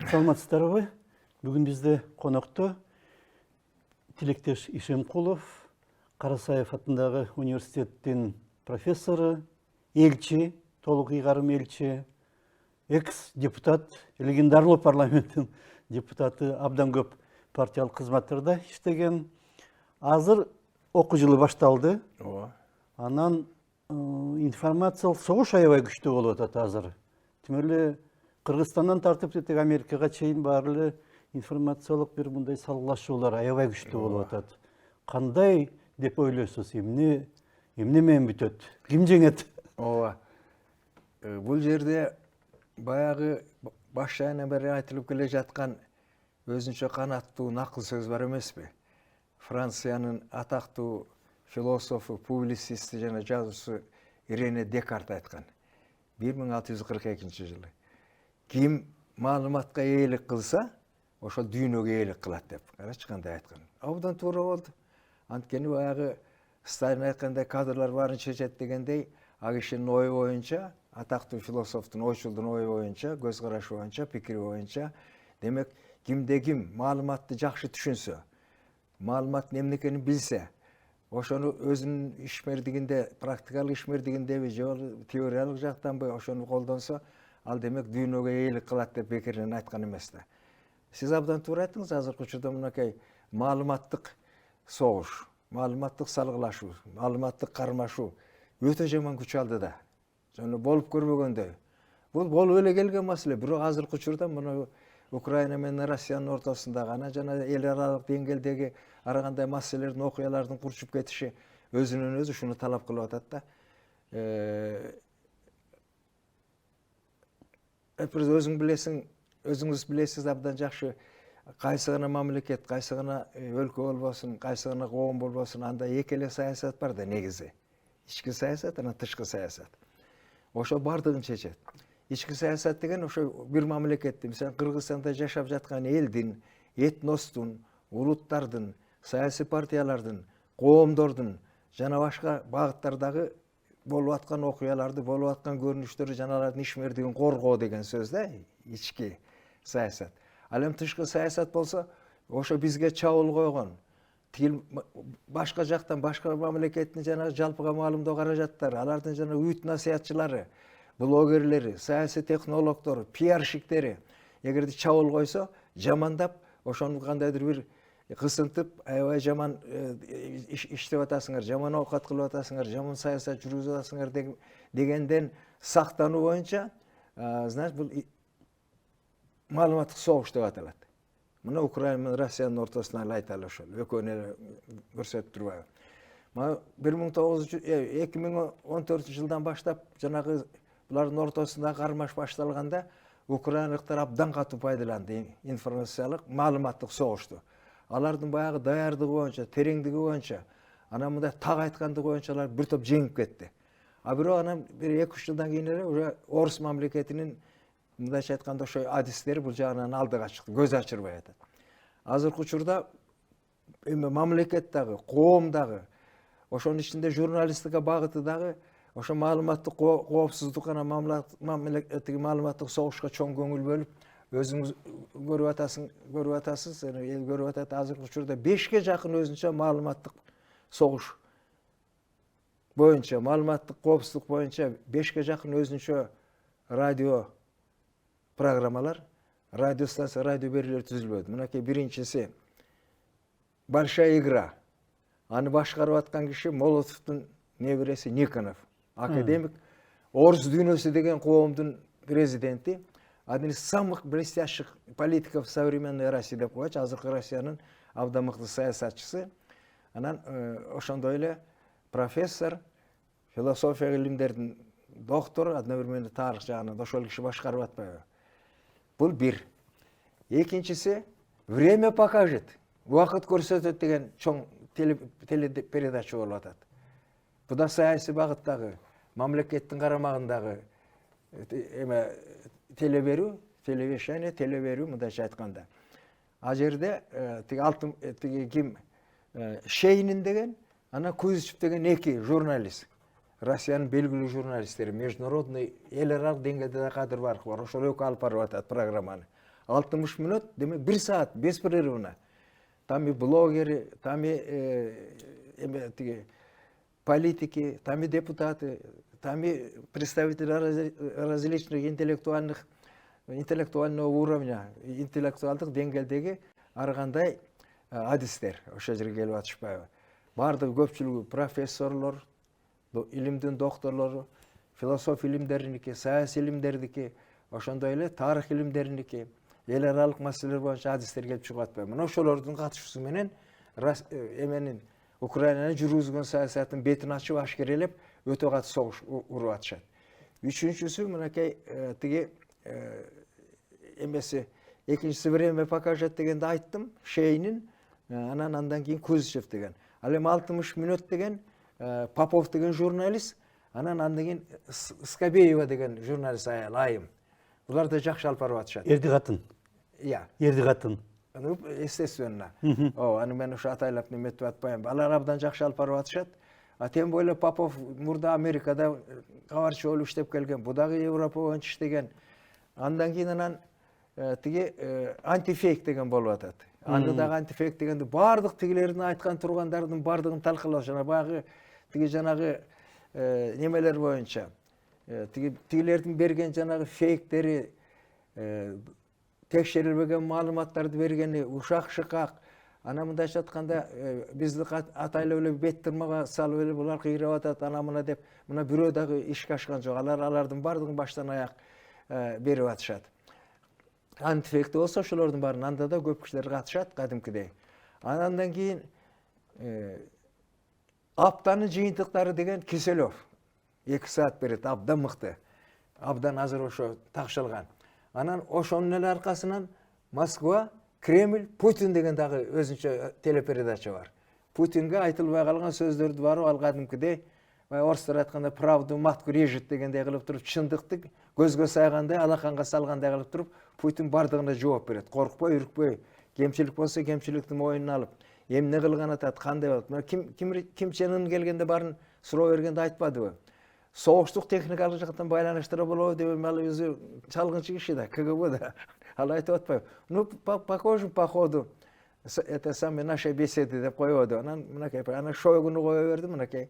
Саламатсыздарбы? Бүгін бізде қонақта Тилектеш Ишемқұлов, Қарасаев атындағы университеттің профессоры, елші, толық ұйғарым елші, экс-депутат, легендарлы парламенттің депутаты, абдан көп партиялық қызматтарда іштеген. Азыр оқу жылы башталды. Анан информациялық соғыш аябай күшті болып атат азыр. Тимерле Кыргызстандан тартып тетек Америкага чейин барлы информациялык бир мындай салгылашуулар аябай күчтүү болуп атат. Кандай деп ойлойсуз? Эмне менен бүтөт? Ким жеңет? Ооба. Бул жерде баягы баштайынан бери айтылып келе жаткан өзүнчө канаттуу накыл сөз бар эмеспи? Франциянын атактуу философу, публицисти жана жазуучусу Рене Декарт айткан. 1642-жылы. Ким маалыматка ээлик кылса, ошол дүйнөгө ээлик кылат деп. Карачы кандай айткан. Абдан туура болду. Анткени баягы Сталин айткандай кадрлар баарын чечет дегендей, ал кишинин ою боюнча, атактуу философтун, ойчулдун ою боюнча, көз карашы боюнча, пикири боюнча, демек кимде ким маалыматты жакшы түшүнсө, маалыматтын эмне экенин билсе, ошону өзүнүн ишмердигинде, практикалык ишмердигиндеби, же теориялык жактанбы ошону колдонсо, ал демек дүйнөгө ээлик кылат деп бекеринен айткан эмес да. Сиз абдан туура айттыңыз, азыркы учурда мынакей маалыматтык согуш, маалыматтык салгылашуу, маалыматтык кармашуу өтө жаман күч алды да. Жана болуп көрмөгөндөй. Бул болуп эле келген маселе, бирок азыркы учурда мына Украина менен Россиянын ортосундагы анан жана эл аралык деңгээлдеги ар кандай маселелердин, окуялардын курчуп кетиши өзүнөн өзү ушуну талап кылып атат да. Өзүңүз билесиз абдан жакшы, кайсы гана мамлекет, кайсы гана өлкө болбосун, кайсы гана коом болбосун, анда эки эле саясат бар да негизи. Ички саясат, анан тышкы саясат. Ошо бардыгын чечет. Ички саясат деген ошо бир мамлекеттин, мисалы Кыргызстанда жашап жаткан элдин, этностун, улуттардын, саясий партиялардын, коомдордун жана башка багыттардагы болуп аткан окуяларды, болуп аткан көрүнүштөрдү жана алардын ишмердигин коргоо деген сөз да, ички саясат. Ал эми тышкы саясат болсо, ошо бизге чабуул койгон, тил башка жактан, башка мамлекеттин жана жалпыга маалымдоо каражаттары, алардын жана үгүт насыятчылары, блогерлери, саясий технологдору, пиарщиктери эгерде чабуул койсо, жамандап, ошону кандайдыр бир кысынтып, аябай жаман иштеп атасыңар, жаман оокат кылып атасыңар, жаман саясат жүргүзүп атасыңар дегенден сактануу боюнча, значит, бул маалыматтык согуш деп аталат. Мына Украина менен Россиянын ортосуна эле айталы ошол, экөөнү эле көрсөтүп турбайбы. Мына 2014-жылдан баштап жанагы булардын ортосундагы кармаш башталганда, украиналыктар абдан катуу пайдаланды информациялык, маалыматтык согушту. Алардын баягы даярдыгы боюнча, тереңдиги боюнча, анан мындай так айткандыгы боюнча алар бир топ жеңип кетти. А бирок анан бир 2-3 жылдан кийин эле уже орус мамлекетинин мындайча айтканда ошо адистери бул жагынан алдыга чыкты, көз ачырбай атат. Азыркы учурда эми мамлекет дагы, коом дагы, ошонун ичинде журналистика багыты дагы ошо маалыматтык коопсуздук анан маалыматтык согушка чоң көңүл бөлүп, өзүңүз көрүп атасыз, эл көрүп атат. Азыркы учурда 5ке жакын өзүнчө маалыматтык согуш боюнча, маалыматтык коопсуздук боюнча 5ке жакын өзүнчө радио программалар, радио станция, радио берүүлөр түзүлбөдү. Мынакей биринчиси Большая игра. Аны башкарып аткан киши Молотовдун небереси Никонов, академик, орус дүйнөсү деген коомдун президенти, один из самых блестящих политиков современной России деп коечу, азыркы Россиянын абдан мыкты саясатчысы. Анан ошондой эле профессор, философия илимдердин доктору, одновременно тарых жагынан ошол киши башкарып атпайбы. Бул бир. Экинчиси время покажет, убакыт көрсөтөт деген чоң телепередача болуп атат. Бу да саясий багыттагы, мамлекеттин карамагындагы телевещание, телеберүү мындайча айтканда. А жерде тиги ким Шейнин деген, анан Кузичев деген 2 журналист. Россиянын белгилүү журналисттери, международный эл аралык деңгээлде да кадыр бар. Ошол экөө алып барып атат программаны. 60 минут, demek 1 saat без прерывно. Там и блогеры, там и политики, там и депутаты, там и представители различных интеллектуального уровня, интеллектуалдык деңгээлдеги ар кандай адистер ошол жерге келип атышпайбы. Бардыгы көпчүлүгү профессорлор, илимдин докторлору, философия илимдериники, саясий илимдердики, ошондой эле тарых илимдериники, эл аралык маселелер боюнча адистер келип чыгып атпайбы. Мына ошолордун катышуусу менен эменин Украинанын жүргүзгөн саясатын бетин ачып ашкерелеп өтө катуу согуш уруп атышат. Үчүнчүсү мынакей тиги эмеси экинчиси время покажет дегенди айттым, Шейнин, андан кийин Кузичев деген. Ал эми 60 мүнөт деген Попов деген журналист, андан кийин Скобеева деген журналист аял Айым. Булар да жакшы алып барып атышат. Эрди катын. Иә. Эрди катын. Естественно. Аны мен ушу атайлап неметип атпайм. Алар абдан жакшы алып барып атышат. Тем более Попов мурда Америкада кабарчы болуп иштеп келген. Бу дагы Европа боюнча иштеген. Андан кийин анан тиги антифейк деген болуп атат. Аны дагы антифейк дегенде бардык тигилердин айткан тургандардын бардыгын талкалоо, жана баягы тиги жанагы немелер боюнча тигилердин берген жанагы фейктери, текшерилбеген маалыматтарды бергени ушак шыкак. Ана мындайча айтканда бизди атайлап эле бет тырмага салып эле булар кыйрап атат, ана мына деп, мына бирөө дагы ишке ашкан жок. Алардын бардыгын баштан аяк берип атышат. Антифейкти болсо ошолордун баарын анда да көп кишилер катышат кадимкидей. Андан кийин аптанын жыйынтыктары деген Киселев 2 саат берет, абдан мыкты. Абдан азыр ошо такшылган. Анан ошонун эле аркасынан Москва, Кремль, Путин деген дагы өзүнчө телепередача бар. Путинге айтылбай калган сөздөрдү барып ал кадимкидей, орустар айтканда правду матку режет дегендей кылып туруп, чындыкты көзгө сайгандай, алаканга салгандай кылып туруп, Путин бардыгына жооп берет. Коркпой, үркпөй, кемчилик болсо кемчиликти мойнуна алып, эмне кылган атат, кандай болот. Мына Ким Чен Ын келгенде барын суроо бергенде айтпадыбы? Согуштук техникалык жактан байланыштыра болобу деп ал өзү чалгынчы киши да, КГБ да. Ал айтып атпайбы? Ну, похоже по ходу это самые наши беседы деп коёбуду. Анан мынакей, ана Шойгуну кое берди, мынакей.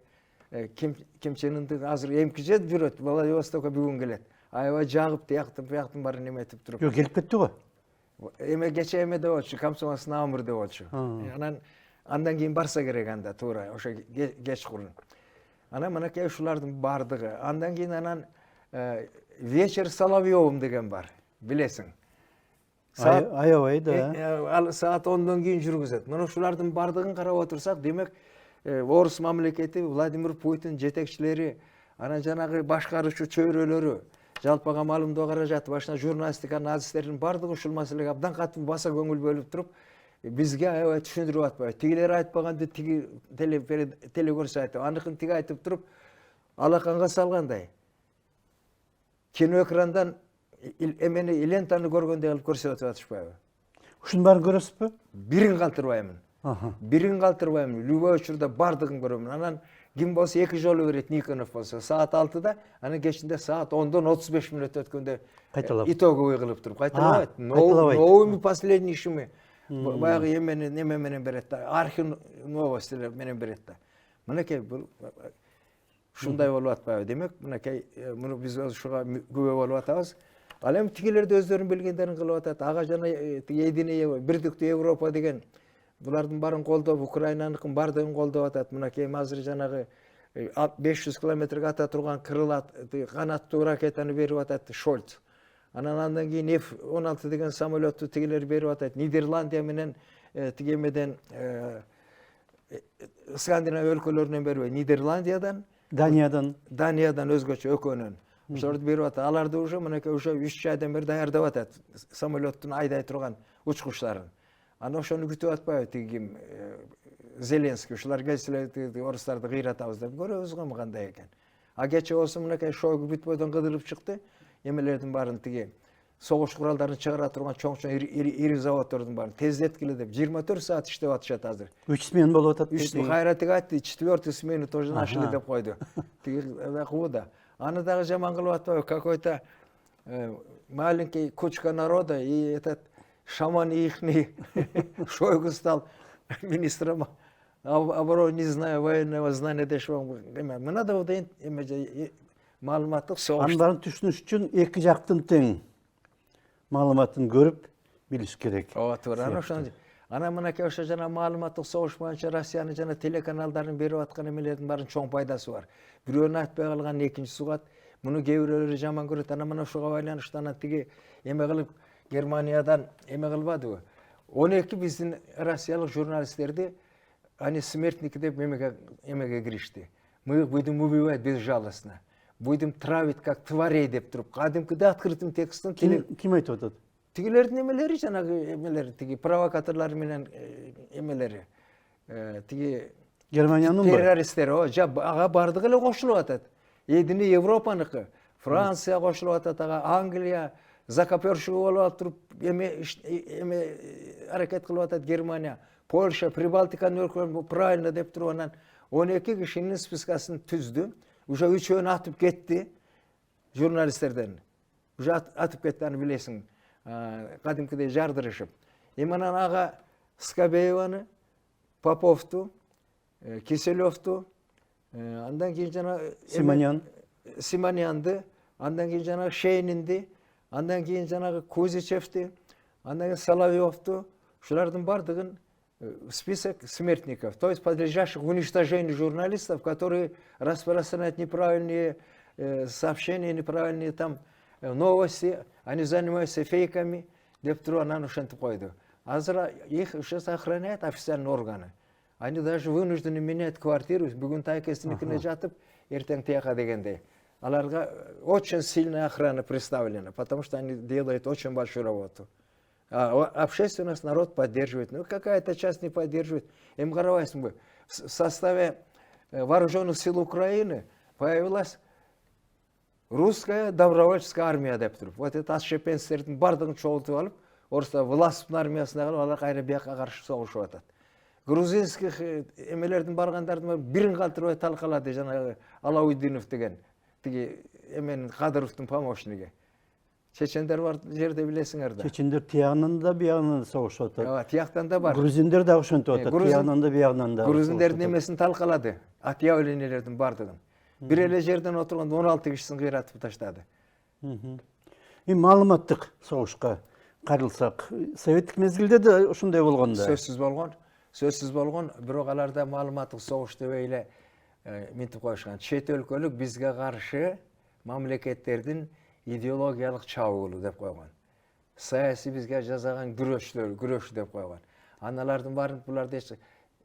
Ким Чен Ынды азыр эмкижет жүрөт, Владивостокко бүгүн келет. Аябай жагып, тияктын баарын неметип туруп. Жок, келип кетти го. Эме кече эмеде болчу, Комсомольский на Амурде болчу. Андан кийин барса керек анда туура, ошо кечкурун. Анан мынакей ушулардын бардыгы. Андан кийин анан вечер Соловьевым деген бар, билесиң. Аябай да. Ал саат 10дон кийин жүргүзөт. Мына ушулардын бардыгын карап отурсак, демек орус мамлекети, Владимир Путин жетекчилери, анан жанагы башкаруучу чөйрөлөрү, жалпыга маалымдоо каражаты, башына журналистиканын адистеринин бардыгы ушул маселеге абдан катуу баса көңүл бөлүп туруп, бизге аябай түшүндүрүп атпайбы. Тигилер айтпаганды тиги телекөрсө айтып, аныкын тиги айтып туруп, алаканга салгандай. Кино экрандан эмени лентаны көргөндөй кылып көрсөтүп атышпайбы? Ушунун баарын көрөсүзбү? Бирин калтырбаймын. Бирин калтырбаймын. Любой учурда бардыгын көрөмүн. Анан ким болсо 2 жолу берет, Никонов болсо саат 6да, анан кечинде саат 10дон 35 мүнөт өткөндө итоговый кылып туруп кайталабайт. Новыми последнейшими баягы эме менен берет да, архив новостилер менен берет да. Мынакей бул ушундай болуп атпайбы? Демек, мынакей муну биз ушуга күбө болуп атабыз. Ал эми тигилерди өздөрүнүн билгендерин кылып атат. Ага жана единый бирдиктүү Европа деген булардын баарын колдоп, Украинаныкын бардыгын колдоп атат. Мынакей азыр жанагы 500 километрге ата турган канаттуу ракетаны берип атат Шольц. Андан кийин F-16 деген самолетту тигилер берип атат. Нидерландия менен тигемеден Скандинавия өлкөлөрүнөн бербей, Нидерландиядан, Даниядан өзгөчө экөөнөн. Ошолорду берип атат. Аларды уже мынакей уже 3 айдан бери даярдап атат. Самолеттун айдай турган учкучтарын. Аны ошону күтүп атпайбы тиги Зеленский, ушулар келсе орустарды кыйратабыз деп көрөбүз го кандай экен. А кече болсо мынакей Шойгу бүт бойдон кыдырып чыкты. Эмелердин баарын тиги согуш куралдарын чыгара турган чоң ири заводдордун баарын тездеткиле деп 24 саат иштеп атышат азыр. 3 смен болуп атат. Кайра тиги айтты, 4-й смену тоже нашли деп койду. Тиги кубуда. Аны дагы жаман кылып атпайбы? Какой-то маленький кучка народа и этот шаман ихний, Шойгу стал министром обороны, не знаю, военного знания дешевого. Мына да одан маалыматтык согуш. Анларын түшүнүш үчүн эки жактын тең маалыматын көрүп билиш керек. Ооба туура. Ана ошон ана мынакей ошо жана маалыматтык согуш боюнча Россиянын жана телеканалдардын берип аткан эмелердин баарынын чоң пайдасы бар. Бирөөнү айтпай калган экинчиси угат. Муну кээ бирөөлөр жаман көрөт. Ана мына ошого байланыштуу ана тиги эме кылып Германиядан эме кылбадыбы? 12 биздин россиялык журналисттерди они смертники деп эмеге киришти. Мы будем убивать безжалостно. Будем травить как тварей деп туруп. Кадимкиде открытым текстин Ким айтып атат? тигилердин эмелери жанагы эмелери тиги провокаторлор менен эмелери тиги Германиянын бар. террористтер ага бардыгы эле кошулуп атат. Эдини Европаныкы, Франция кошулуп атат, ага Англия закопёршүгү болуп атып эме аракет кылып атат Германия, Польша, Прибалтиканын өлкөлөрү правильно деп туруп анан 12 кишинин спискасын түздү. Уже үчөөнү атып кетти журналисттерден. Уже атып кетти, аны билесиң. Кадимкидей жардырышып. Эми анан ага Скобееваны, Поповту, Киселевту, андан кийин жана Симонянды, андан кийин жана Шейнинди, андан кийин жанагы Кузичевти, андан кийин Соловьевту, ушулардын бардыгын список смертников, то есть подлежащих уничтожению журналистов, которые распространяют неправильные сообщения, неправильные там новости, они занимаются фейками, деп туруп анан ошентип койду. Азыр их сейчас охраняют официальные органы. Они даже вынуждены менять квартиру, бүгүн тайкесиникине жатып, эртең тияка дегендей. Аларга очень сильная охрана представлена, потому что они делают очень большую работу. А общественность, народ поддерживает. Ну, какая-то часть не поддерживает. Им карабайсың, в составе вооруженных сил Украины появилась русская добровольческая армия деп туруп. Вот это отщепенцтердин бардыгын чогултуп алып, орусда властьтын армиясына калып, алар кайра бияка каршы согушуп атат. Грузинских эмелердин баргандардын бирин калтырбай талкалады жанагы Алауиддинов деген тиги эменин Кадыровдун помощниги. Чечендер бар жерде билесиңер да. Чечендер тиягынан да биягынан да согушуп атат. Ооба, тияктан да бар. Грузиндер да ошентип атат. Тиягынан да биягынан да. Грузиндердин эмесин талкалады. Отъявленелердин бардыгын. Бир эле жерден отурган 16 кишисин кыйратып таштады. Эми маалыматтык согушка карылсак, советтик мезгилде да ошондой болгон да. Сөзсүз болгон, бирок аларда маалыматтык согуш деп эле минтип коюшкан. Чет өлкөлүк бизге каршы мамлекеттердин идеологиялык чабуулу деп койгон. Саясий бизге жасаган күрөш деп койгон. Аналардын баарын буларды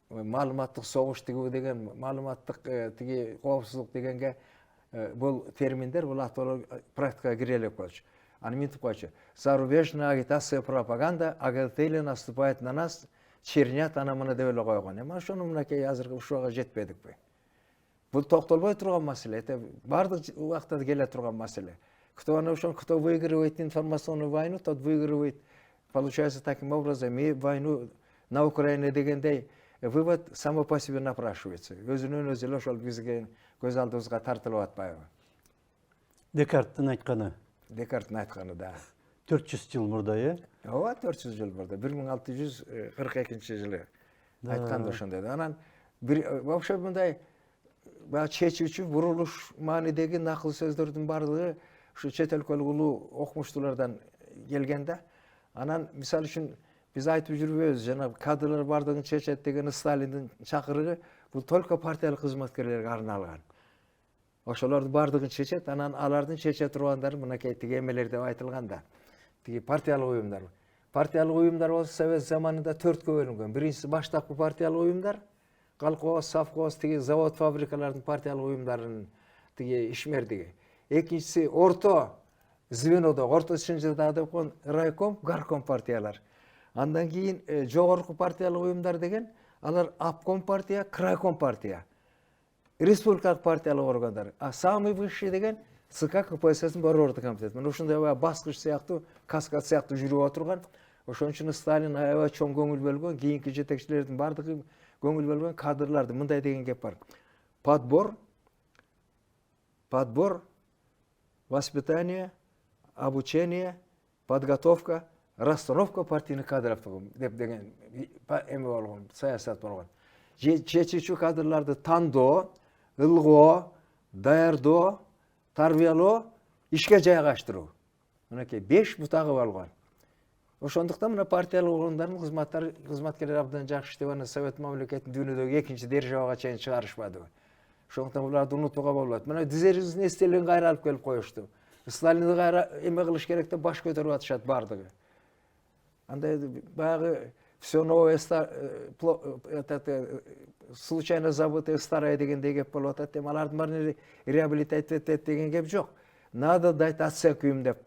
маалыматтык согуш деген, маалыматтык тиги коопсуздук дегенге бул терминдер, бул аттуу практикага кире элек болчу. Аны минтип койчу. Зарубежная агитация и пропаганда агатели наступает на нас, чернят ана мына деп эле койгон. Эми ошону мынакей азыркы ушуга жетпедикпи? Бул токтолбой турган маселе, это бардык убакта келе турган маселе. Кто выигрывает информационную войну, тот выигрывает, получается таким образом, и войну на Украине дегендей. Вывод само по себе напрашивается. Өзүнөн өзү эле ошол бизге көз алдыбызга тартылып атпайбы? Декарттын айтканы. Декарттын айтканы да. 400 жыл мурда, Ооба, 400 жыл мурда. 1642-жылы айткан да ошондой. Анан вообще мындай чечүүчү бурулуш маанидеги накыл сөздөрдүн бардыгы ушу чет өлкөлүк улуу окумуштуулардан келген да. Анан мисалы үчүн биз айтып жүрбөйбүз, жана кадрлар бардыгын чечет деген Сталиндин чакырыгы бул только партиялык кызматкерлерге арналган. Ошолордун бардыгын чечет, анан алардын чече тургандары мынакей тиги эмелер деп айтылган да. Тиги партиялык уюмдар. Партиялык уюмдар болсо Совет заманында 4кө бөлүнгөн. Биринчиси баштапкы партиялык уюмдар, колхоз, совхоз, тиги завод, фабрикалардын партиялык уюмдарынын тиги ишмердиги. Экинчиси орто звенодо, орто чынжылда деп койгон райком, горком партиялар. Андан кийин жогорку партиялык уюмдар деген, алар обком партия, крайком партия. Республикалык партиялык органдар. А самый высший деген ЦК КПСС-дин борбордук комитет. Мына ушундай баскыч сыяктуу, каскад сыяктуу жүрүп отурган. Ошон үчүн Сталин аябай чоң көңүл бөлгөн, кийинки жетекчилердин бардыгы көңүл бөлгөн кадрларды мындай деген кеп бар. Подбор, воспитание, обучение, подготовка, расстановка партийный кадровтугum деп деген эме болгон, саясат болгон. Чечүүчү кадрларды тандоо, ылгоо, даярдоо, тарбиялоо, ишке жайгаштыруу. Мынакей 5 бутагы болгон. Ошондуктан мына партиялык органдардын кызматкерлери абдан жакшы иштеп, аны совет мамлекетинин дүйнөдөгү экинчи державага чейин чыгарышпады. Ошондуктан буларды унутууга болбойт. Мына дизерибиздин эстелигин кайра алып келип коюшту. Сталинди кайра эме кылыш керек деп баш көтөрүп атышат бардыгы. Андай баягы все новое случайно забытое старое дегендей кеп болуп атат. Эми алардын баарын реабилитация этет деген кеп жок. Надо дать оценку им деп.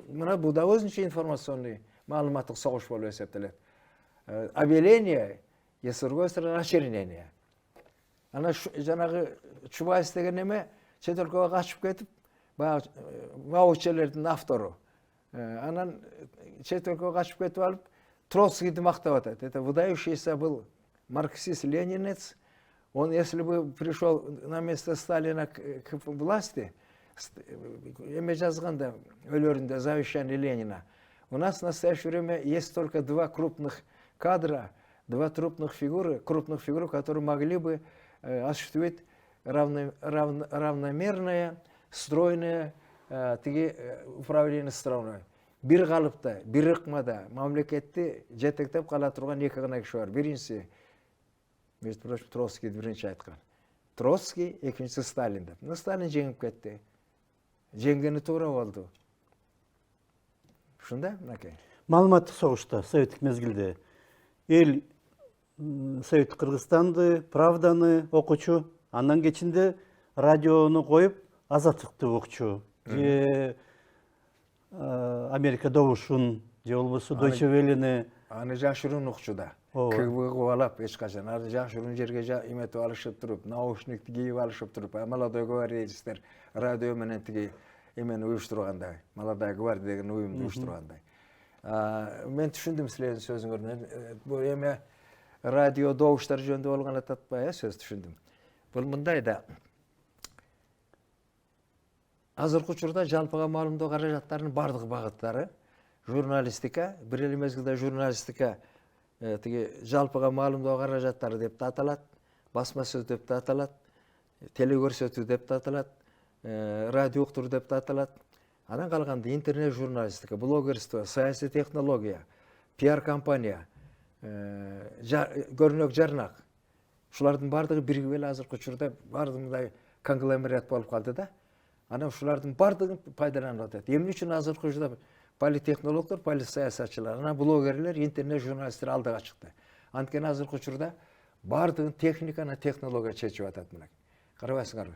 Мына бул да өзүнчө информационный маалыматтык согуш болуп эсептелет. Объявление есть с другой стороны расчленение. Ана жанагы Чубайс деген эме чет өлкөгө качып кетип, баягы ваучерлердин автору. Анан чет өлкөгө качып кетип алып, Троцкийди мактап атат. Это выдающийся был марксист-ленинец. Он, если бы пришел на место Сталина к власти, эме жазганда өлөрүндө завещание Ленина. У нас в настоящее время есть только два крупных кадра, два крупных фигуры, которые могли бы осуществить равномерное, стройное управление страной. Бир калыпта, бир ыкмада мамлекетти жетектеп кала турган эки гана киши бар. Биринчиси, между прочим, Троцкий биринчи айткан. Троцкий, экинчиси Сталин деп. Но Сталин жеңип кетти. Жеңгени туура болду. Ушундай, мынакей. Маалыматтык согушта, советтик мезгилде эл Совет Кыргызстанды, Правданы окучу, андан кечинде радиону коюп, Азаттыкты окучу. Же Америка добушун, же болбосо Deutsche Welle'ни. Аны жашыруун укчу да. КГБ кубалап эч качан. Аны жашыруун жерге эметип алышып туруп, наушникти кийип алышып туруп, молодой гвардеецтер радио менен тиги эмени уюштургандай, молодая гвардия деген уюмду уюштургандай. Мен түшүндүм силердин сөзүңөрдөн. Бул эме радио добуштар жөнүндө болгон ататпай, сөз түшүндүм. Бул мындай да. Азыркы учурда жалпыга маалымдоо каражаттарынын бардык багыттары журналистика, бир эле мезгилде журналистика тиги жалпыга маалымдоо каражаттары деп да аталат, басма сөз деп да аталат, телекөрсөтүү деп да аталат, радио уктуруу деп да аталат. Анан калганда интернет журналистика, блогерство, саясий технология, пиар компания, көрүнөк жарнак. Ушулардын бардыгы биригип эле азыркы учурда бардыгы мындай конгломерат болуп калды да. Анан ушулардын бардыгын пайдаланып атат. Эмне үчүн азыркы учурда политтехнологдор, политсаясатчылар, анан блогерлер, интернет журналисттер алдыга чыкты. Анткени азыркы учурда бардыгын техниканы, технология чечип атат мына. Карабайсыңарбы?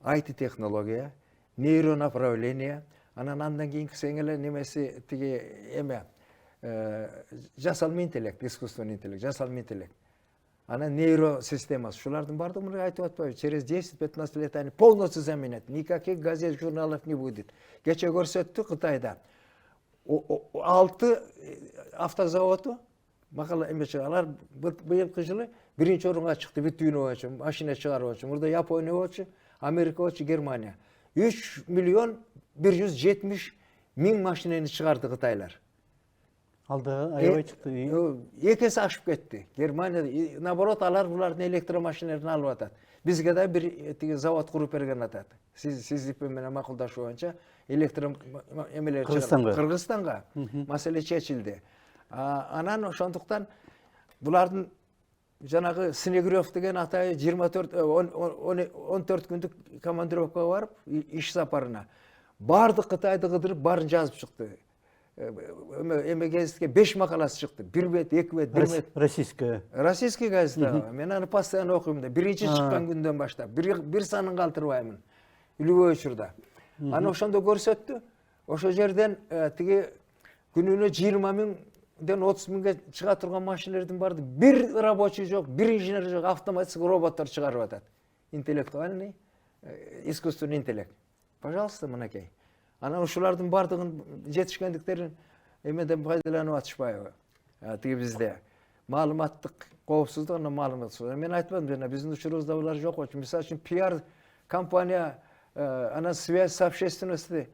IT технология, нейронаправление, андан кийинки эле немеси тиги эме жасалма интеллект, искусственный интеллект, жасалма интеллект. Анан нейросистемасы, шулардын бардыгын мына айтып атпайбы? Через 10-15 лет они полностью заменят. Никаких газет, журналов не будет. Кече көрсөттү Кытайда 6 автозаводу макала эмечи алар быйылкы жылы биринчи орунга чыкты бүт дүйнө боюнча, машина чыгарып болчу. Мурда Япония болчу, Америка болчу, Германия. 3 миллион 170 миң машинени чыгарды Кытайлар. Алда аябай чыкты. Эки эсе ашып кетти. Германия, наоборот, алар булардын электромашинелерин алып атат. Бизге да бир тиги завод куруп берген атат. Сиз менен макулдашуу боюнча эмелер Кыргызстанга маселе чечилди. Анан ошондуктан булардын жанагы Снегирев деген атай 14 күндүк командировкага барып, иш сапарына бардык Кытайды кыдырып, баарын жазып чыкты. Эме газетке 5 макаласы чыкты. 1 бет, 2 бет, 1 бет. Российский газета. Мен аны постоянно окуйм да. Биринчи чыккан күндөн баштап, бир санын калтырбаймын. Любой учурда. Аны ошондо көрсөттү. Ошо жерден тиги күнүнө 20 миңден 30 миңге чыга турган машинелердин барды бир рабочий жок, бир инженер жок, автоматический роботтор чыгарып атат. Интеллектуальный, искусственный интеллект. Пожалуйста, мынакей. Анан ушулардын бардыгын жетишкендиктерин эмеден пайдаланып атышпайбы? Тиги бизде маалыматтык коопсуздук, анан маалыматтык. Мен айтпадым жана биздин учурубузда булар жок болчу. Мисалы үчүн пиар компания, анан связь с общественностью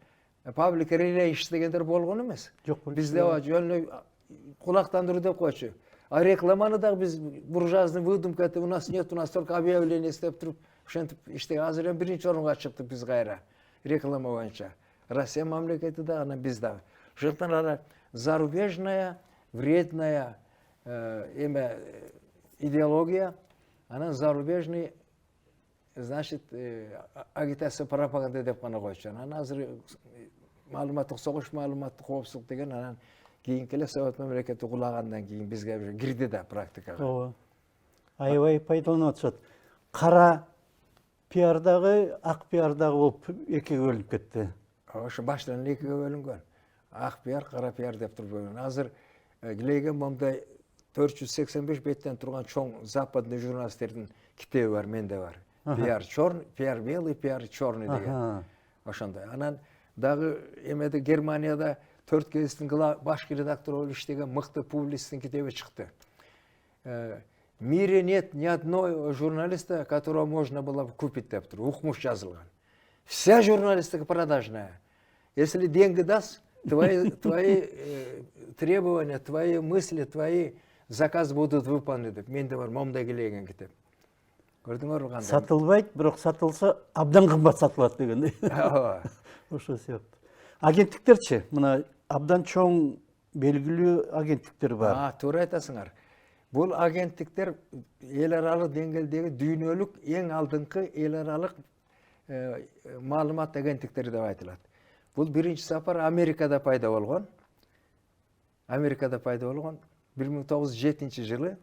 public relations degender болгон эмес. Жок, Bizde o жөнү кулактандыруу деп койчу. А рекламаны да biz буржуазный выдумка, у нас нет, у нас только объявление деп туруп, ошентип иштеген. Азыр эми биринчи орунга чыктык биз кайра. Реклама боюнча. Россия мамлекети да, ана биз да. Ошондуктан ана зарубежная, вредная идеология, анан зарубежный, значит, агитация, пропаганда деп гана койчу. Анан азыр маалыматтык согуш, маалыматтык коопсуздук деген анан кийинки эле Совет мамлекети кулагандан кийин бизге уже кирди да практикага. Ооба. Аябай пайдаланып атышат. Кара пиардагы, ак пиардагы болуп экиге бөлүнүп кетти. Ошо баштан экиге бөлүнгөн. Ак пиар, кара пиар деп туруп бөлүнгөн. Азыр Глейген момдай 485 беттен турган чоң западный журналисттердин китеби бар, менде бар. Пиар черный, пиар белый, пиар черный деген. Ошондой. Анан дагы эмеде Германияда 4 гезиттин башкы редактору болуп иштеген мыкты публисттин китеби чыкты. В мире нет ни одной журналиста, которого можно было бы купить деп туруп, укмуш жазылган. Вся журналистика продажная. Если деньги даст, твои требования, твои мысли, твои заказы будут выполнены деп. Менде бар момдай Глейген китеп. Көрдүңөрбү кандай? Сатылбайт, бирок сатылса абдан кымбат сатылат дегендей. Ошо сыяктуу. Агенттиктерчи, мына абдан чоң белгилүү агенттиктер бар. Туура айтасыңар. Бул агенттиктер эл аралык деңгээлдеги дүйнөлүк эң алдыңкы эл аралык маалымат агенттиктери деп айтылат. Бул биринчи сапар Америкада пайда болгон. 1907 жылы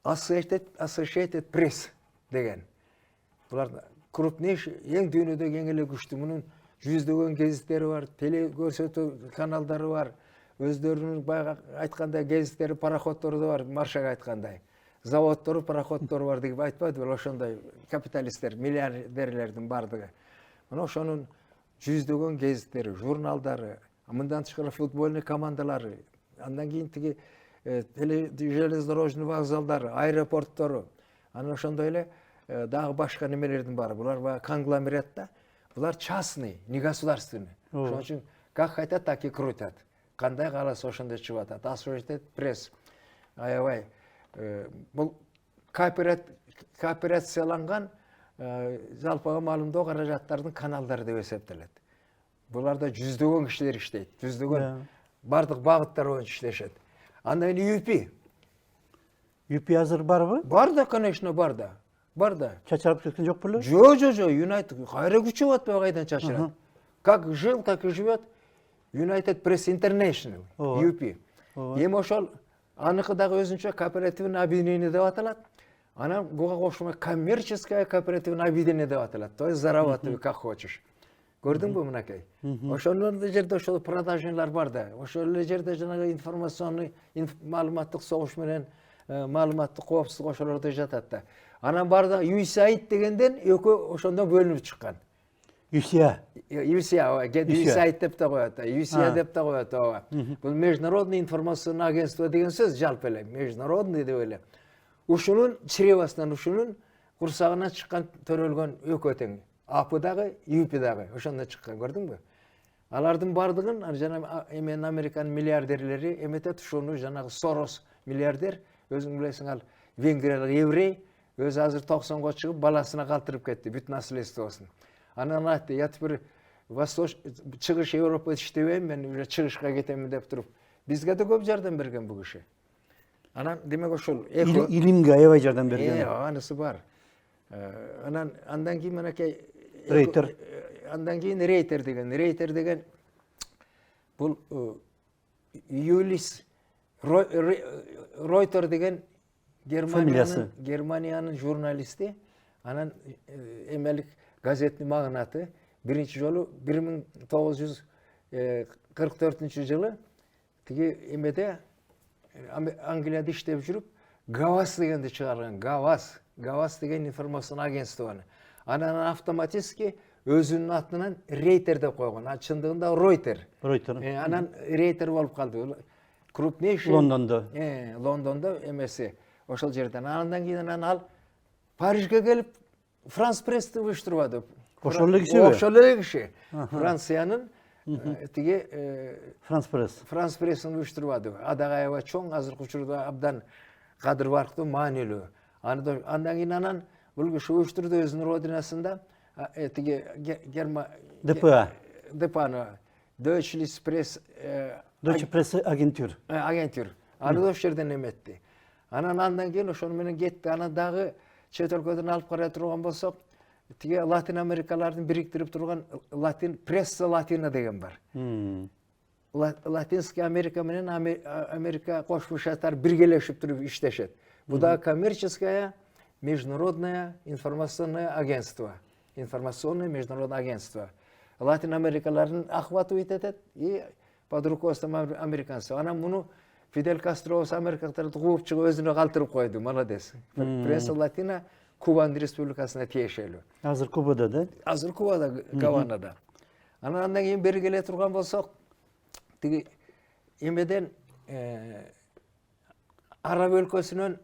Associated Press деген. Булар крупнейший, эң дүйнөдөгү эң эле күчтүү, мунун жүздөгөн гезиттери бар, теле көрсөтүү каналдары бар, өздөрүнүн баягы айткандай гезиттери, пароходдору да бар, маршага айткандай. Заводдору, пароходдору бар деп айтпады, ошондой капиталисттер, миллиардерлердин бардыгы. Мына ошонун жүздөгөн гезиттери, журналдары, мындан тышкары футбольный командалары, андан кийин тиги железнодорожный вокзалдары, аэропорттору, анан ошондой эле дагы башка немелердин бары. Булар баягы конгломерат да. Булар частный, не государственный. Ошон үчүн как хотят, так и крутят. Кандай кааласа ошондой чыгып атат. Associated Press аябай бул кооперацияланган жалпыга маалымдоо каражаттардын каналдары деп эсептелет. Буларда жүздөгөн кишилер иштейт. Жүздөгөн бардык багыттар боюнча иштешет. Андан кийин UP азыр барбы? Бар да, конечно, бар да. Бар да. Чачырап кеткен жок беле? Жок, United кайра күчүп атпайбы, кайдан чачырат. Как жил, так и живет United Press International, UP. Эми ошол аныкы дагы өзүнчө кооперативный объединение деп аталат. Анан буга кошулма коммерческое кооперативное объединение деп аталат. То есть зарабатывай как хочешь. Көрдүңбү мынакей? Ошол жерде ошол продажнылар бар да. Ошол жерде жанагы информационный маалыматтык согуш менен маалыматтык коопсуздук ошолордо жатат да. Анан бар да USAID дегенден экөө ошондо бөлүнүп чыккан. USAID деп да коет, USAID деп да коет. Бул международный информационный агентство деген сөз жалпы эле, международный деп эле. Ушунун чревасынан, ушунун курсагынан чыккан төрөлгөн экөө тең. AP дагы, UP дагы ошондо чыккан, көрдүңбү? Алардын бардыгын жана эмен Американ миллиардерлери эметет, ушуну жанагы Сорос миллиардер, өзүң билесиң, ал венгриялык еврей, өзү азыр 90го чыгып баласына калтырып кетти, бүт наследствосун. Анан айтты, я теперь чыгыш Европада иштебейм, мен уже чыгышка кетемин деп туруп, бизге да көп жардам берген бул киши. Анан демек ошол илимге аябай жардам берген. Анысы бар. Анан андан кийин менекей Рейтер. Андан кийин Рейтер деген бул Юлис Ройтер деген Германиянын журналисти, анан эмелик газеттин магнаты, биринчи жолу 1944 жылы тиги эмеде Англияда иштеп жүрүп, Гавас дегенди чыгарган. Гавас деген информацион агентствону. Анан автоматически өзүнүн атынан Рейтер деп койгон. А чындыгында Ройтер. Анан Рейтер болуп калды. Крупнейший Лондондо. Лондондо эмеси. Ошол жерден. Андан кийин ал Парижге келип Франс прессти уюштурбады. Ошол эле кишиби? Ошол эле киши. Франциянын Tigi Frans Press. Frans Press'ini uyuşturmadı. Adağayeva çoğun azırkı uçurda abdan kadır varktı manilü. Andan inanan bu şu uyuşturdu özünün rodinasında tigi DPA. DPA'nı Deutsche Press Deutsche Presse Agentur. Agentur. Anı da şerden emetti. Andan keyin oşonu menen getdi. Ana dağı çet өлкөдөн alıp kara turgan bolsok, tigi Latin Amerikalarını biriktirip turgan Latin Pressa Latina degen var. Latinski Amerika menen Amerika Koşmuş Ştatlar birgeleşip turup işleşet. Bu da коммерческое международное информационное агентство. Информационное международное агентство. Latin Amerikaların ahvatı itetet и под руководством американцев. Ana bunu Fidel Castro Amerikalıları kuvup çıkıp özüne kaldırıp koydu. Malades. Presa Latina Kuban Respublikasına tiyişeli. Hazır Kuba'da da. Hazır Kuba'da, Gavana'da. Andan keyin beri gele turgan bolsak, tigi emeden Arap өлkөsүнөн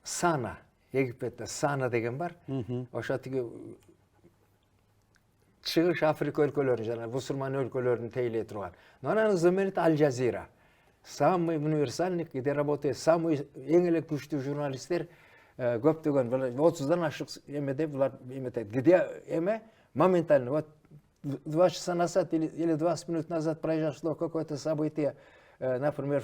Sana, Egipet'te Sana degen var. Oşa tigi Çıgış Afrika өлкөлөрүн жана Musulman өлкөлөрүн тейлей турган. Анан знаменит Аль Жазира. Самый универсальный, где работает самый эң эле күчтүү журналисттер көптөгөн 30-дан ашык эмеде булар эметет. Где эме моментально вот 2 часа назад или 20 минут назад произошло какое-то событие, например,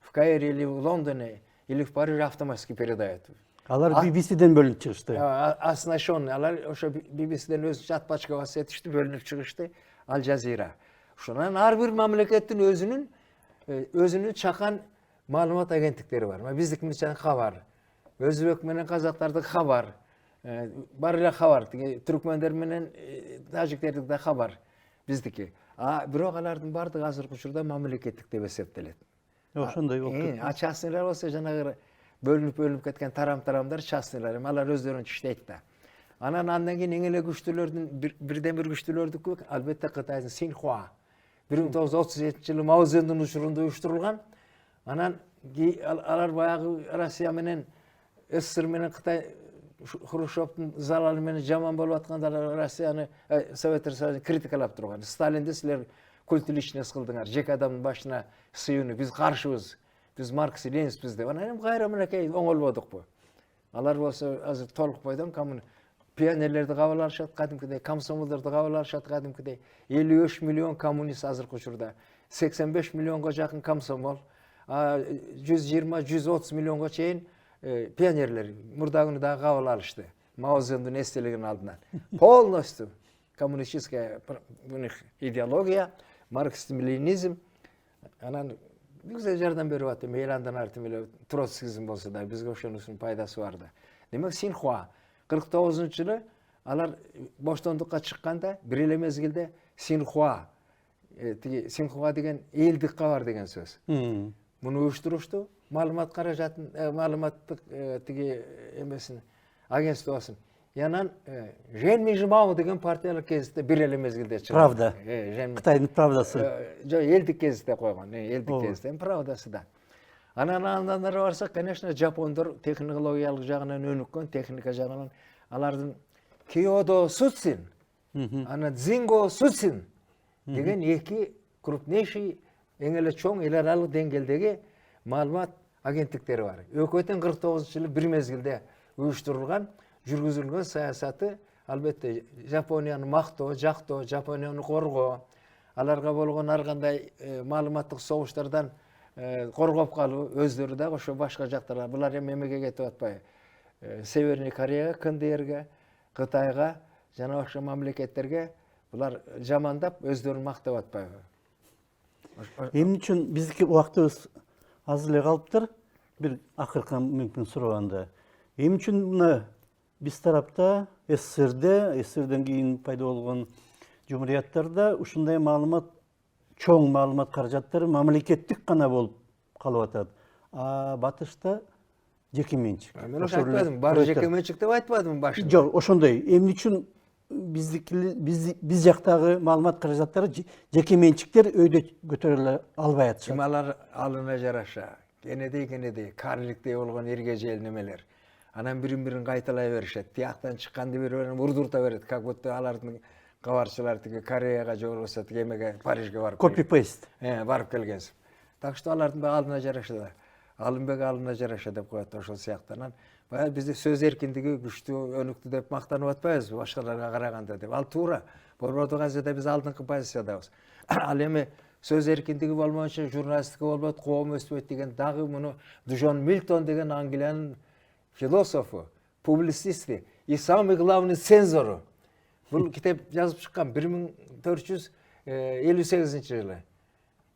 в Каире или в Лондоне или в Париже автоматически передают. Алар BBC'den bölünüp çıkıştı. Оснащенный, алар ошо BBC'den öz чат пачкасы этишти бөлүнүп чыгышты. Аль Жазира. Ошонан ар бир мамлекеттин өзүнүн чакан маалымат агенттиктери бар. Биздики менен Хабар, Өзбек менен казактардыкы Хабар, бар эле Хабар, түркмөндөр менен тажиктердики да Хабар, биздики. Бирок алардын бардыгы азыркы учурда мамлекеттик деп эсептелет. Ошондой болуп. Частныйлар болсо жанагы бөлүнүп кеткен тарамдар частныйлар, алар өздөрүнчө иштейт да. Андан кийин эң эле күчтүүлөрдүн бирден бир күчтүүлөрдүкү албетте Кытайдын Синьхуа. 1937-жылы Мао Цзэдун учурунда уюштурулган. Анан алар баягы Россия менен СССР менен Кытай Хрущевдун залалы менен жаман болуп атканда Россияны Советтер Союзун критикалап турган. Сталинди силер культ личность кылдыңар, жеке адамдын башына сыюуну биз каршыбыз. Биз Маркс Ленинбиз деп. Анан кайра мынакей оңолбодукпу. Алар болсо азыр толук бойдон пионерлерди кабыл алышат, кадимкидей комсомолдорду кабыл алышат, кадимкидей 53 миллион коммунист азыркы учурда, 85 миллионго жакын комсомол, 120-130 миллионго чейин пионерлер мурдагыны дагы кабыл алышты. Мао Цзэдундун эстелигинин алдынан. Полностью коммунистическая идеология, марксизм-ленинизм. Анан бизге жардам берип атты. Мейли андан артын эле троцкизм болсо да бизге ошонусунун пайдасы бар да. Демек Синьхуа 49-жылы алар боштондукка чыкканда бир эле мезгилде Синьхуа деген элдик кабар деген сөз. Муну уюштурушту. Маалымат каражатын, маалыматтык эмесин агентствосын. Янан Жен Мижмау деген партиялык кезитте бир эле мезгилде чыкты. Правда. Кытайдын правдасы. Жок, элдик кезитте койгон. Элдик кезитте правдасы да. Андан барсак, конечно, жапондор технологиялык жагынан өнүккөн, техника жагынан алардын Киодо Суцин, Дзинго Суцин деген эки крупнейший, эң эле чоң эл аралык деңгээлдеги маалымат агенттиктери бар. Өкмөттүн 49-жылы бир мезгилде уюштурулган, жүргүзүлгөн саясаты албетте Жапонияны мактоо, жактоо, Жапонияны коргоо, аларга болгон ар кандай маалыматтык согуштардан коргоп калуу, өздөрү да ошо башка жактарга, булар эми эмеге кетип атпайбы? Северный Кореяга, КНДРге, Кытайга жана башка мамлекеттерге булар жамандап өздөрүн мактап атпайбы? Эмне үчүн биздики убактыбыз аз эле калыптыр? Бир акыркы мүмкүн сураганда. Эмне үчүн мына биз тарапта СССРден кийин пайда болгон жумурияттарда ушундай маалымат, чоң маалымат каражаттары мамлекеттик гана болуп калып атат. Батышта жеке менчик. Мен ошо айтпадым, баары жеке менчик деп айтпадым башында. Жок, ошондой. Эмне үчүн биз жактагы маалымат каражаттары жеке менчиктер өйдө көтөрүлө албай атышат. Алар алына жараша, кенедей карликтей болгон эргежел немелер. Анан бирин кайталай беришет. Тияктан чыкканды бири-бирин урдурта берет, как будто алардын кабарчылар тиги Кореяга же болбосо тиги эмеге Парижге барып Copy paste. барып келгенсип. Так что алардын баары алдына жараша. Алымбек алдына жараша деп коет ошол сыяктанан. Баягы бизде сөз эркиндиги күчтүү, өнүктүү деп мактанып атпайбызбы башкаларга караганда деп. Ал туура. Борбордук Азияда биз алдыңкы позициядабыз. Ал эми сөз эркиндиги болмоюнча журналистика болбойт, коом өспөйт деген дагы муну Джон Милтон деген Англиянын философу, публицисти и самый главный цензору. Бул китеп жазып чыккан 1458-жылы.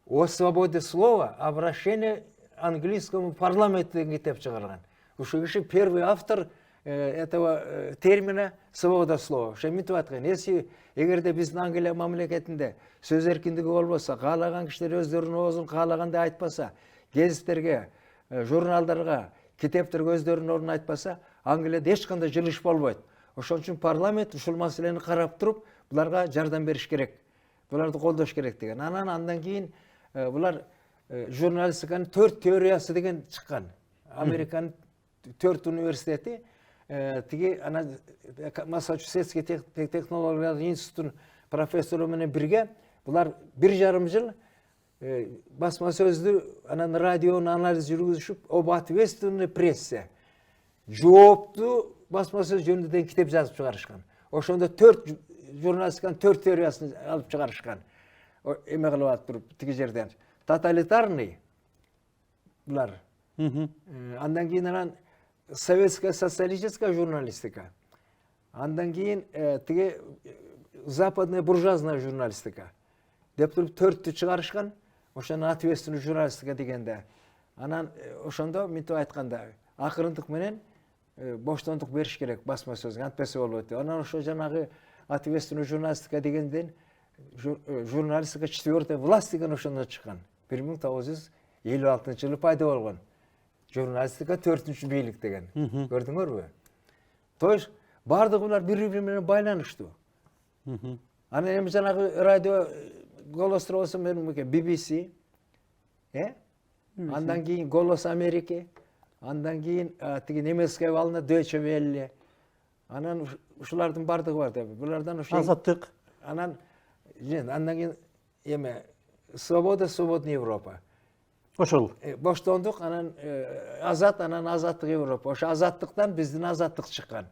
О свободе слова, обращение английскому парламенту деген китеп чыгарган. Ушул киши первый автор этого термина свобода слова. Шемитип аткан. Эгерде биздин Англия мамлекетинде сөз эркиндиги болбосо, каалаган кишилер өздөрүнүн оозун каалагандай айтпаса, гезиттерге, журналдарга, китептерге өздөрүнүн ордун айтпаса, Англияда эч кандай жылыш болбойт. Ошон үчүн парламент ушул маселени карап туруп, буларга жардам бериш керек. Буларды колдош керек деген. Андан кийин булар журналистиканын 4 теориясы деген чыккан. Американын 4 университети тиги ана Массачусетский технологиялар институтунун профессору менен бирге булар 1,5 жыл басма сөздү анан радиону анализ жүргүзүшүп, об ответственной прессе жооптуу басма сөз жөнүндө деген китеп жазып чыгарышкан. Ошондо 4 журналистиканын 4 теориясын алып чыгарышкан. Эме кылып атып тиги жерден тоталитарный булар. Андан кийин анан советская социалистическая журналистика. Андан кийин тиги западная буржуазная журналистика. Деп туруп 4тү чыгарышкан. Ошонун ответственный журналистика дегенде. Анан ошондо мынтип айтканда акырындык менен боштондук бериш керек басма сөзгө, антпесе болбойт. Анан ошо жанагы ответственный журналистика дегенден журналистика 4-я власть деген ошондон чыккан. 1956-жылы пайда болгон. Журналистика 4-чү бийлик деген. Көрдүңөрбү? То есть бардыгы булар бири-бири менен байланыштуу. Анан эми жанагы радио Голос болсо BBC, андан кийин Голос Америки, андан кийин тиги немецкая волна Deutsche Welle. Анан ушулардын бардыгы бар деп. Булардан ошо Азаттык. Андан кийин эме Свобода, свободная Европа. Ошол. Боштондук, анан азат, анан азаттык Европа. Ошо азаттыктан биздин азаттык чыккан.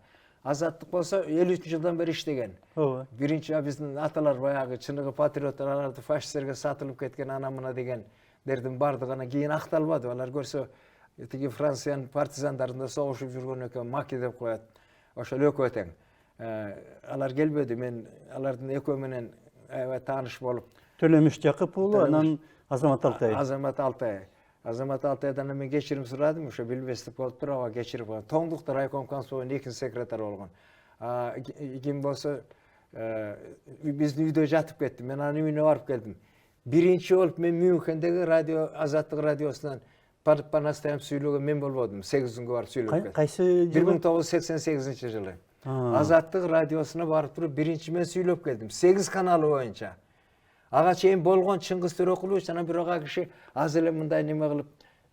Азаттык болсо 53-жылдан бери иштеген. Ооба. Биринчи биздин аталар баягы чыныгы патриоттор аларды фашисттерге сатылып кеткен ана мына дегендердин бардыгына кийин акталбады. Алар көрсө тиги Франциянын партизандарында согушуп жүргөн экен, Маки деп коет. Ошол экөө тең. Алар келбеди, мен алардын экөө менен аябай тааныш болуп. Төлөмүш Жакып уулу, анан Азамат Алтай. Азамат Алтай. Азамат Алтайдан мен кечирим сурадым, ошо билбестик болуп туруп, ага кечирип койгон. Тоңдукта райком комсомолдун 2-нчи секретары болгон. Ким болсо биздин үйдө жатып кетти. Мен анын үйүнө барып келдим. Биринчи болуп мен Мюнхендеги радио, Азаттык радиосунан по-настоящему сүйлөгөн мен болбодум. 8 күнгө барып сүйлөп кеттим. Кайсы жылы? 1988-жылы. Азаттык радиосуна барып туруп биринчи мен сүйлөп келдим. 8 каналы боюнча. Ага чейин болгон Чыңгыз Төрөкулович, анан бирок ага киши аз эле мындай неме кылып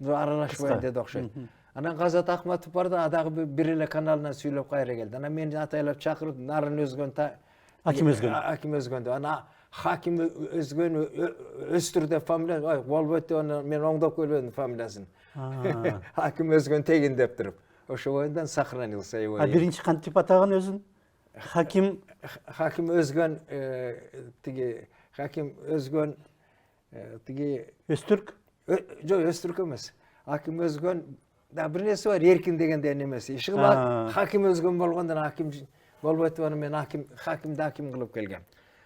аралашпайын деди окшойт. Анан Казат Акматов бар да, дагы бир эле каналынан сүйлөп кайра келди. Анан мени атайлап чакырып, Нарын Өзгөн, Аким Өзгөн. Аким Өзгөндү. Анан Хаким Өзгөн Өстүр деп фамилия, ой, болбойт деп мен оңдоп келбедим фамилиясын. Хаким Өзгөн тегин деп туруп. Ошо боюндан сохранился его. Биринчи кантип атаган өзүн? Хаким Өзгөн тиги Хаким Өзгөн тиги Өзтүрк? Жок, Өзтүрк эмес. Хаким Өзгөн да бир нерсе бар, эркин дегенде эмес. Иши бар. Хаким Өзгөн болгондон Хаким болбойт деп мен Хакимди Хаким кылып келгем.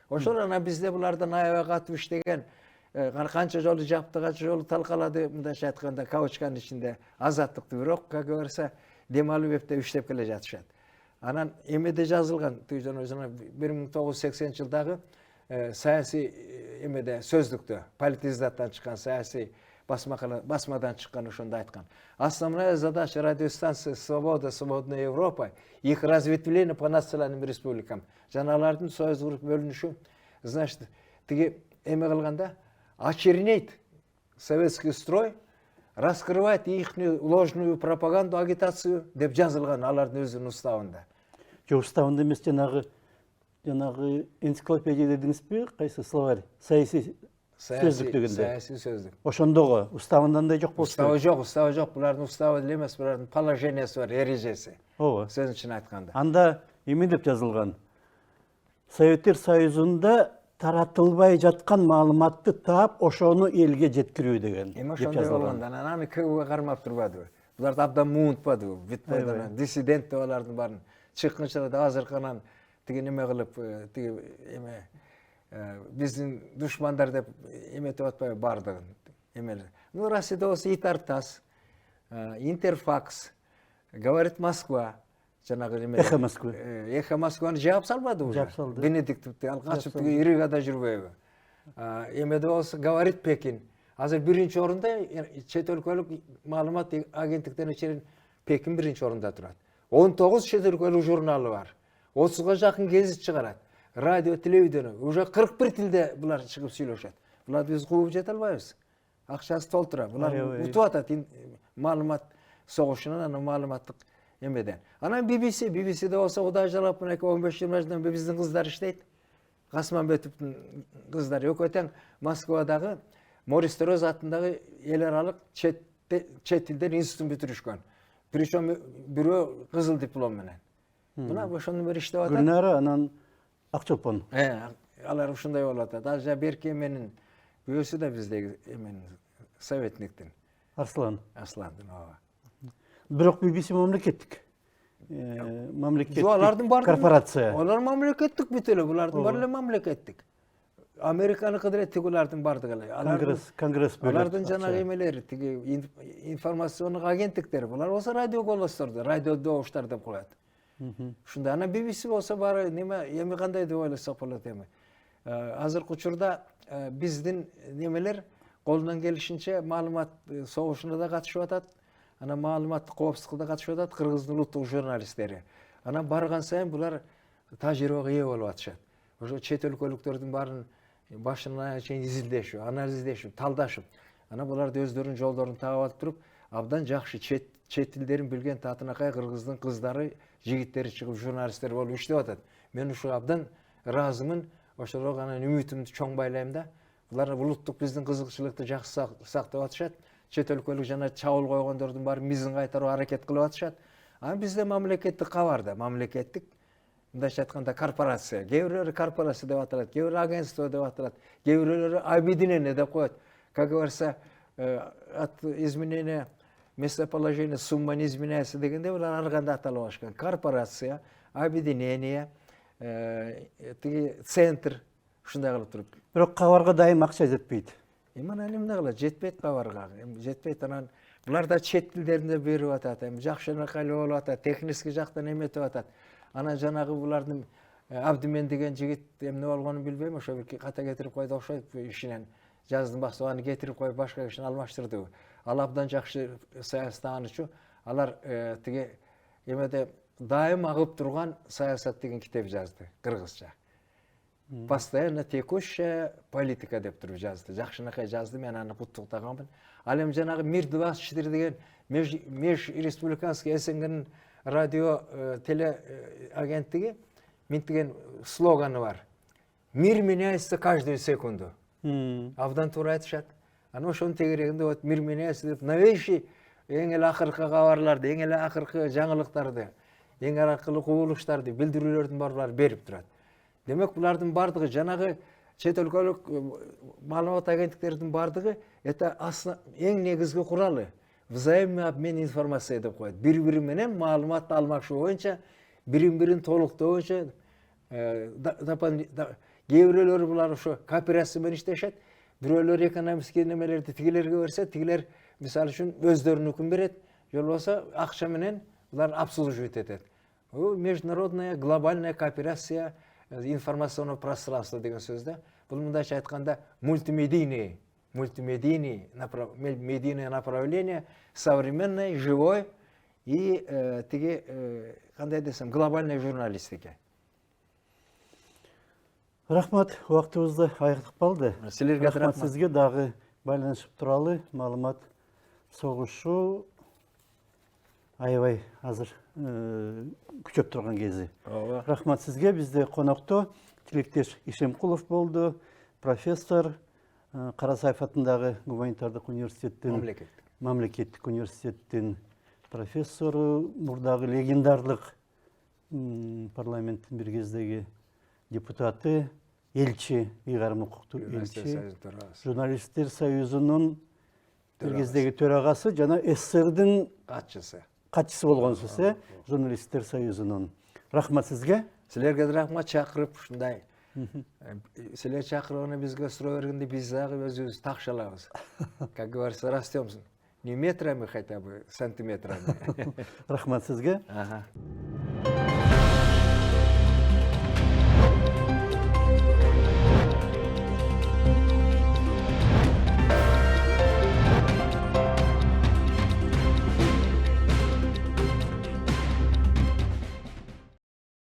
Ошол анан бизде булардан аябай катуу иштеген, канча жолу жапты, канча жолу талкалады, мындайча айтканда каучканын ичинде азаттыкты, бирок как говорится, дем алып эптеп иштеп келе жатышат. Анан эмеде жазылган, 1980-жылдагы саясий эмеде сөздүктө, политиздаттан чыккан саясий басмадан чыккан ошондо айткан. Основная задача радиостанции «Свобода, свободная Европа» их разветвление по национальным республикам. Жаналардын союз куруп бөлүнүшү, значит, тиги эме кылганда очернить советский строй, раскрывать ихнюю ложную пропаганду, агитацию деп жазылган алардын өзүнүн уставында. Жок, уставында эмес, жанагы жанагы энциклопедия дедиңизби? Кайсы словарь? Саясий сөздүк дегенде. Саясий сөздүк. Ошондогу уставында жок болчу. Уставы жок. Булардын уставы деле эмес, булардын положениясы бар, эрежеси. Ооба. Сөзүн чын айтканда. Анда эме деп жазылган. Советтер Союзунда таратылбай жаткан маалыматты таап, ошону элге жеткирүү деген. Эми ошондой болгондо аны КГБ кармап турбадыбы? Буларды абдан муунтпадыбы? Бүт диссидент деп алардын баарын чыккынчылык азыркы анан тиги неме кылып, тиги эме биздин душмандар деп эметип атпайбы бардыгын эмелер. Ну, Россияда болсо Итартас, Интерфакс, Говорит Москва, жанагы эме. Эхо Москвы. Эхо Москваны жаап салбады уже. Жаап салды. Бенедиктовду ал качып тиги Ригада жүрбөйбү. Эмеде болсо Говорит Пекин. Азыр биринчи орунда чет өлкөлүк маалымат агенттиктерине чейин Пекин биринчи орунда турат. 19 чет өлкөлүк журналы бар. 30га жакын гезит чыгарат. Радио, телевидение, уже 41 тилде булар чыгып сүйлөшөт. Булар биз кууп жете албайбыз. Акчасы толтура. Булар утуп атат маалымат согушунан, анан маалыматтык эмеден. Анан BBC'де болсо Кудай жалап мына 15-20 жылдан бери биздин кыздар иштейт. Касманбетовдун кыздары экөө тең Москвадагы Морис Терез атындагы эл аралык чет тилдер институтун бүтүрүшкөн. Причем бирөө кызыл диплом менен. Мына ошондон бери иштеп атат. Гүлнара анан Акчолпон. Алар ушундай болуп атат. Ал жа Берке эменин күйөөсү да биздеги эменин советниктин. Арсландын, ооба. Бирок BBC мамлекеттик. Мамлекеттик корпорация. Олар мамлекеттик бүт эле, булардын баары эле мамлекеттик. Американыкы деле тигулардын бардыгы эле. Конгресс бөлөт. Алардын жанагы эмелери, тиги информациондук агенттиктери, булар болсо радио голосторду, радио добуштар деп коет. Ушундай. Анан BBC болсо баары неме эми кандай деп ойлосок болот эми. Азыркы учурда биздин немелер колунан келишинче маалымат согушуна да катышып атат. Анан маалыматтык коопсуздукка да катышып атат кыргыздын улуттук журналисттери. Анан барган сайын булар тажрыйбага ээ болуп атышат. Ошо чет өлкөлүктөрдүн баарын башынан аягына чейин изилдешип, анализдешип, талдашып, анан буларды өздөрүнүн жолдорун таап алып туруп, абдан жакшы чет тилдерин билген татынакай кыргыздын кыздары, жигиттери чыгып журналисттер болуп иштеп атат. Мен ушу абдан ыраазымын. Ошого анан үмүтүмдү чоң байлайм да. Булар улуттук биздин кызыкчылыкты жакшы сактап атышат. Чет өлкөлүк жана чабуул койгондордун баары мизин кайтарууга аракет кылып атышат. Анан бизде мамлекеттик кабар да, мамлекеттик мындайча айтканда корпорация. Кээ бирөөлөр корпорация деп аталат, кээ бирөө агентство деп аталат, кээ бирөөлөр объединение деп коет. Как говорится, от изменения местоположения сумма не изменяется дегенде булар ар кандай аталып алышкан. Корпорация, объединение, центр ушундай кылып туруп. Бирок кабарга дайым акча жетпейт. Эмне эмне кылат? Жетпейт кабарга. Жетпейт. Анан булар да чет тилдеринде берип атат. Жакшынакай болуп атат, технический жактан эметип атат. Анан жанагы булардын Абдимен деген жигит эмне болгонун билбейм, ошо бир ката кетирип койду окшойт ишинен. Жаздын баштабаны кетирип коюп башка кишини алмаштырды. Ал абдан жакшы саясаттануучу. Алар тиги эмеде дайым агып турган саясат деген китеп жазды кыргызча. Постоянно текущая политика деп туруп жазды. Жакшынакай жазды, мен аны куттуктаганмын. Ал эми жанагы Мир 24 деген межреспубликанский СНГнын радио теле агенттиги деген слоганы бар. Мир меняется каждую секунду. Абдан туура айтышат. Анан ошонун тегерегинде вот мир меняется деп новейший эң эле акыркы кабарларды, эң эле акыркы жаңылыктарды, эң аракылы кубулуштарды, билдирүүлөрдүн баарлары берип турат. Демек булардын бардыгы жанагы чет өлкөлүк маалымат агенттиктеринин бардыгы это эң негизги куралы взаимный обмен информацией деп коет. Бири-бири менен маалымат алмашуу боюнча, бирин-бирин толуктоо боюнча кээ бирөөлөр булар ошо кооперация менен иштешет. Бирөөлөр экономический немелерди тигилерге берсе, тигилер мисалы үчүн өздөрүнүкүн берет, же болбосо акча менен булар обслуживать этет. Международная глобальная кооперация информационного пространства деген сөз да. Бул мындайча айтканда медийное направление, современное, живой и тиги кандай десем глобальная журналистика. Рахмат, убактыбызды аягып калды. Силерге рахмат. Сизге дагы байланышып туралы маалымат согушу аябай азыр күчөп турган кези. Ооба. Рахмат сизге. Бизде конокто Тилектеш Ишемкулов болду, профессор, Карасаев атындагы гуманитардык университеттин, мамлекеттик университеттин профессору, мурдагы легендарлык парламенттин бир кездеги депутаты, элчи, ыйгарым укуктуу элчи, журналисттер союзунун бир кездеги төрагасы жана СССРдин катчысы болгонсуз, журналисттер союзунун. Рахмат сизге. Силерге рахмат, чакырып ушундай. Силер чакырганы бизге суроо бергенде биз дагы өзүбүз такшалабыз. Как говорится, растем не метрами хотя бы, сантиметрами. Рахмат сизге. Ага.